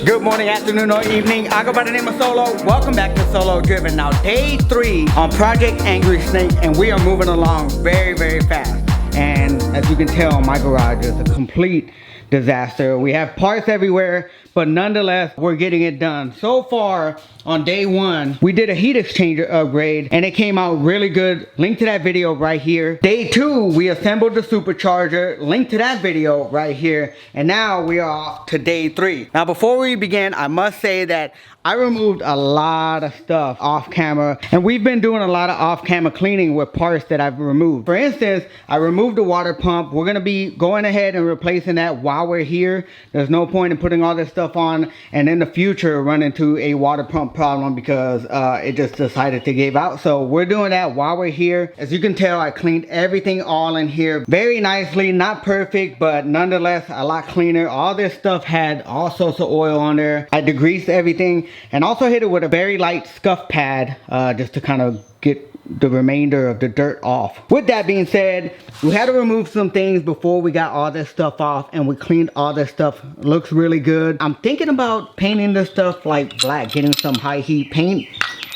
Good morning, afternoon, or evening. I go by the name of Solo. Welcome back to Solo Driven. Now, day 3 on Project Angry Snake, and we are moving along very, very fast. And as you can tell, my garage is a complete disaster. We have parts everywhere, but nonetheless, we're getting it done. So far, on day 1, we did a heat exchanger upgrade, and it came out really good. Link to that video right here. Day 2, we assembled the supercharger. Link to that video right here. And now we are off to day 3. Now, before we begin, I must say that I removed a lot of stuff off camera, and we've been doing a lot of off camera cleaning with parts that I've removed. For instance, I removed the water pump. We're gonna be going ahead and replacing that while we're here. There's no point in putting all this stuff on and in the future run into a water pump problem because it just decided to give out. So we're doing that while we're here. As you can tell, I cleaned everything all in here very nicely. Not perfect, but nonetheless a lot cleaner. All this stuff had all sorts of oil on there. I degreased everything and also hit it with a very light scuff pad just to kind of get the remainder of the dirt off. With that being said, we had to remove some things before we got all this stuff off, and we cleaned all this stuff. Looks really good. I'm thinking about painting this stuff like black, getting some high heat paint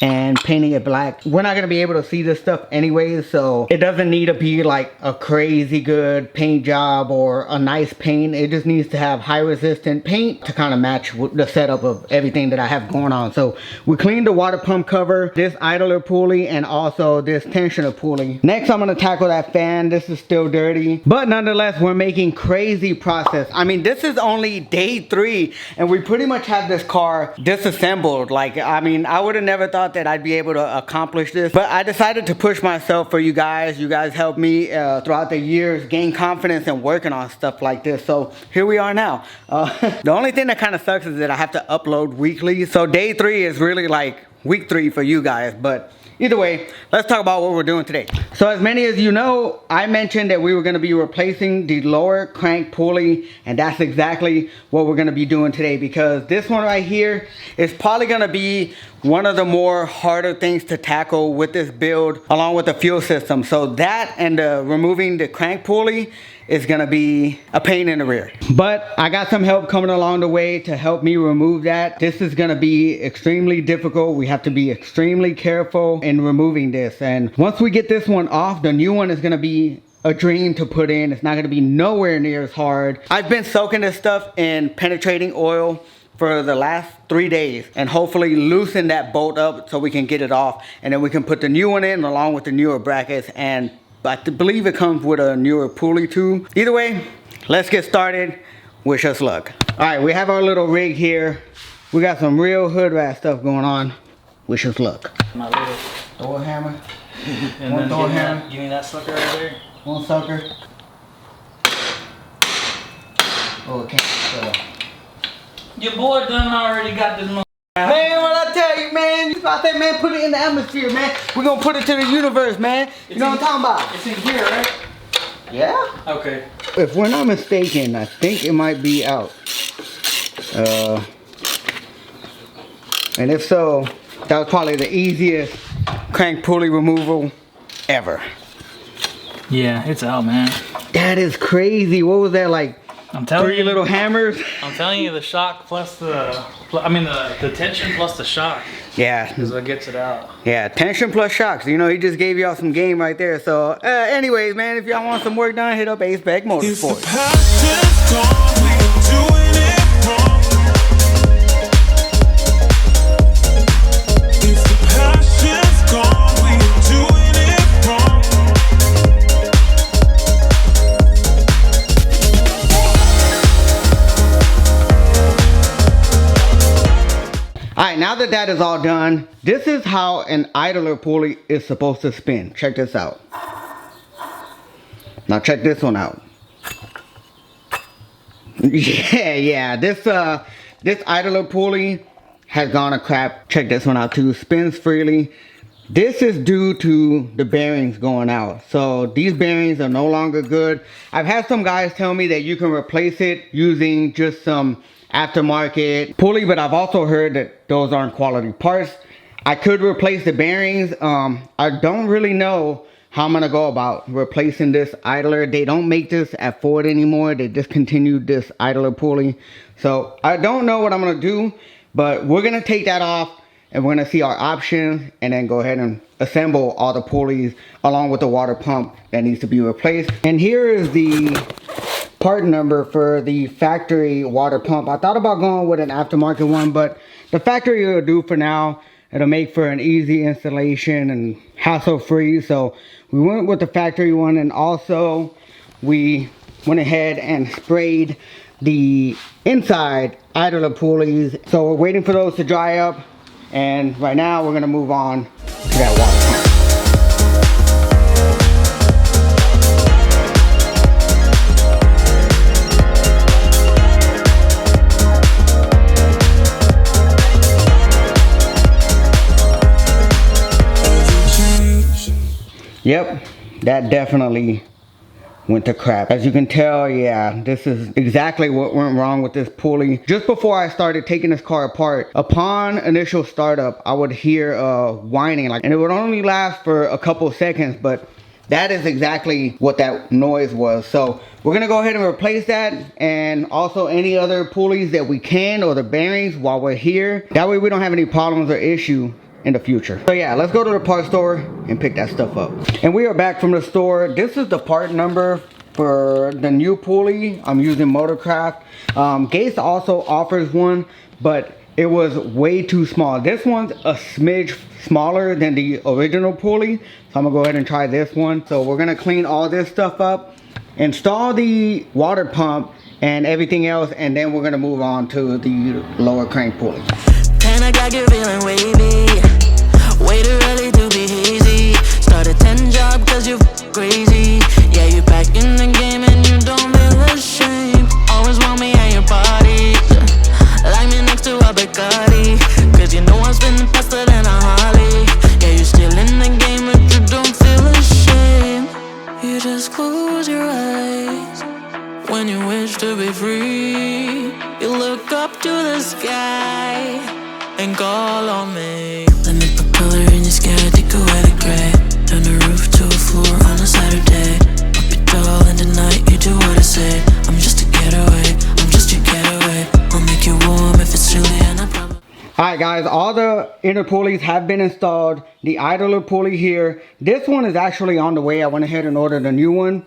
and painting it black. We're not gonna be able to see this stuff anyways, so it doesn't need to be like a crazy good paint job or a nice paint. It just needs to have high resistant paint to kind of match with the setup of everything that I have going on. So we cleaned the water pump cover, this idler pulley, and also this tensioner pulley. Next, I'm gonna tackle that fan. This is still dirty, but nonetheless, we're making crazy progress. I mean, this is only day 3, and we pretty much have this car disassembled. Like, I mean, I would have never thought that I'd be able to accomplish this, but I decided to push myself for you guys. You guys helped me throughout the years gain confidence in working on stuff like this, so here we are now. The only thing that kind of sucks is that I have to upload weekly, so day 3 is really like week 3 for you guys. But either way, let's talk about what we're doing today. So as many as you know, I mentioned that we were going to be replacing the lower crank pulley, and that's exactly what we're going to be doing today, because this one right here is probably going to be one of the more harder things to tackle with this build, along with the fuel system. So that and removing the crank pulley is gonna be a pain in the rear. But I got some help coming along the way to help me remove that. This is gonna be extremely difficult. We have to be extremely careful in removing this. And once we get this one off, the new one is gonna be a dream to put in. It's not gonna be nowhere near as hard. I've been soaking this stuff in penetrating oil for the last 3 days and hopefully loosen that bolt up so we can get it off, and then we can put the new one in along with the newer brackets, and I believe it comes with a newer pulley too. Either way, let's get started. Wish us luck. All right, we have our little rig here. We got some real hood rat stuff going on. Wish us luck. My little Thor hammer. And one Thor hammer. Give me that sucker right there. One sucker. Oh, it can't. Your boy done already got this money. Man, what I tell you, man, I said, man, put it in the atmosphere, man. We're gonna put it to the universe, man. You know what I'm talking about? It's in here, right? Yeah. Okay. If we're not mistaken, I think it might be out. And if so, that was probably the easiest crank pulley removal ever. Yeah, it's out, man. That is crazy. What was that, like? I'm telling 3 you, little hammers? I'm telling you, the shock plus the tension plus the shock. Yeah. Is what gets it out. Yeah, tension plus shocks. You know, he just gave y'all some game right there. So, anyways, man, if y'all want some work done, hit up Ace Back Motorsports. Alright, now that that is all done, this is how an idler pulley is supposed to spin. Check this out. Now check this one out. Yeah, this idler pulley has gone to crap. Check this one out too. Spins freely. This is due to the bearings going out. So these bearings are no longer good. I've had some guys tell me that you can replace it using just some aftermarket pulley, but I've also heard that those aren't quality parts. I could replace the bearings. I don't really know how I'm gonna go about replacing this idler. They don't make this at Ford anymore. They discontinued this idler pulley. So I don't know what I'm gonna do, but we're gonna take that off and we're gonna see our options and then go ahead and assemble all the pulleys along with the water pump that needs to be replaced. And here is the part number for the factory water pump. I thought about going with an aftermarket one, but the factory will do for now. It'll make for an easy installation and hassle-free. So we went with the factory one, and also we went ahead and sprayed the inside idler pulleys. So we're waiting for those to dry up, and right now we're gonna move on to that water pump. Yep, that definitely went to crap. As you can tell, yeah, this is exactly what went wrong with this pulley. Just before I started taking this car apart, upon initial startup, I would hear whining, and it would only last for a couple of seconds, but that is exactly what that noise was. So we're gonna go ahead and replace that, and also any other pulleys that we can, or the bearings, while we're here. That way we don't have any problems or issue in the future. So yeah, let's go to the part store and pick that stuff up. And we are back from the store. This is the part number for the new pulley. I'm using Motorcraft. Gates also offers one, but it was way too small. This one's a smidge smaller than the original pulley, so I'm gonna go ahead and try this one. So we're gonna clean all this stuff up, install the water pump and everything else, and then we're gonna move on to the lower crank pulley. 10 o'clock, you're feeling wavy. Way too early to be hazy. Start a 10 job cause you're crazy. Yeah, you're back in the game and you don't feel ashamed. Always want me at your parties, like me next to a Bacardi. Cause you know I'm spinning faster than a Harley. Yeah, you're still in the game but you don't feel ashamed. You just close your eyes when you wish to be free. You look up to the sky and call on me. Let me put color in your sky, take away the gray. Turn the roof to a floor on a Saturday. Up your doll and tonight you do what I say. I'm just a getaway, I'm just your getaway. I'll make you warm if it's chilly and I promise. Alright guys, all the inner pulleys have been installed. The idler pulley here, this one is actually on the way. I went ahead and ordered a new one.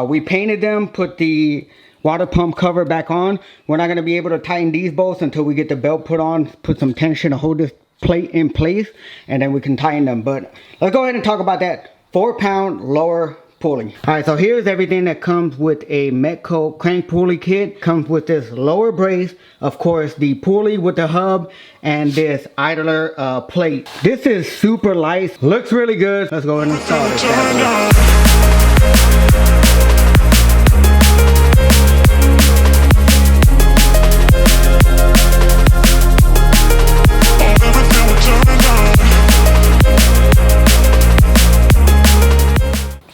We painted them, put the water pump cover back on. We're not going to be able to tighten these bolts until we get the belt put on, put some tension to hold this plate in place, and then we can tighten them. But let's go ahead and talk about that 4-pound lower pulley. All right, so here's everything that comes with a Metco crank pulley kit. Comes with this lower brace, of course, the pulley with the hub, and this idler plate. This is super light, looks really good. Let's go ahead and install this.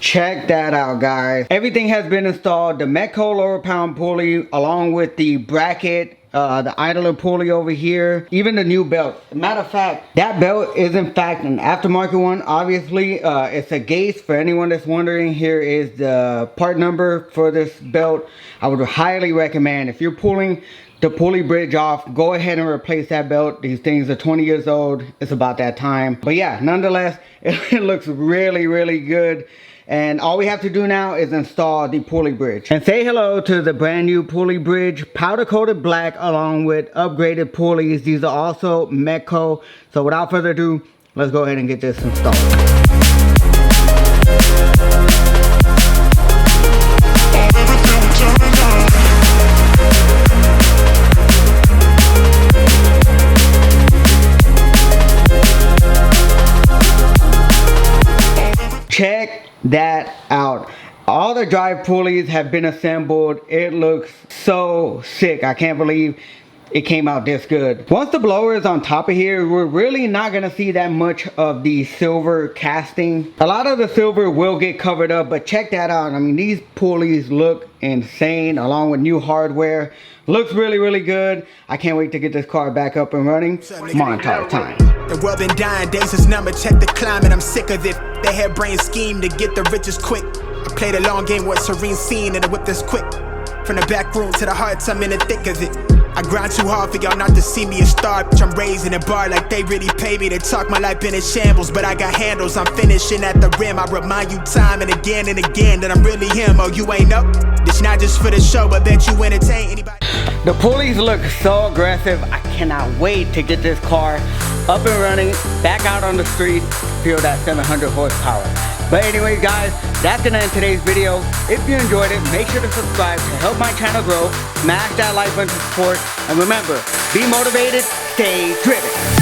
Check that out, guys. Everything has been installed. The Metco lower pound pulley, along with the bracket, the idler pulley over here, even the new belt. Matter of fact, that belt is in fact an aftermarket one. Obviously, it's a Gates. For anyone that's wondering, here is the part number for this belt. I would highly recommend, if you're pulling the pulley bridge off, go ahead and replace that belt. These things are 20 years old. It's about that time. But yeah, nonetheless, it looks really, really good. And all we have to do now is install the pulley bridge. And say hello to the brand new pulley bridge, powder coated black along with upgraded pulleys. These are also Metco. So without further ado, let's go ahead and get this installed. Check that out. All the drive pulleys have been assembled. It looks so sick. I can't believe it came out this good. Once the blower is on top of here, we're really not gonna see that much of the silver casting. A lot of the silver will get covered up, but check that out. I mean, these pulleys look insane along with new hardware. Looks really good. I can't wait to get this car back up and running. Montage time. The world been dying, days is numbered, check the climate, I'm sick of it. They had brain scheme to get the riches quick. I played a long game with serene scene and I whipped this quick. From the back room to the hearts, I'm in the thick of it. I grind too hard for y'all not to see me a star, bitch. I'm raising a bar like they really pay me to talk. My life been in shambles, but I got handles. I'm finishing at the rim. I remind you time and again that I'm really him. Oh, you ain't up? This not just for the show, but bet you entertain anybody. The pulleys look so aggressive. I cannot wait to get this car up and running, back out on the street, feel that 700 horsepower. But anyway, guys, that's gonna end today's video. If you enjoyed it, make sure to subscribe to help my channel grow. Smash that like button to support. And remember, be motivated, stay driven.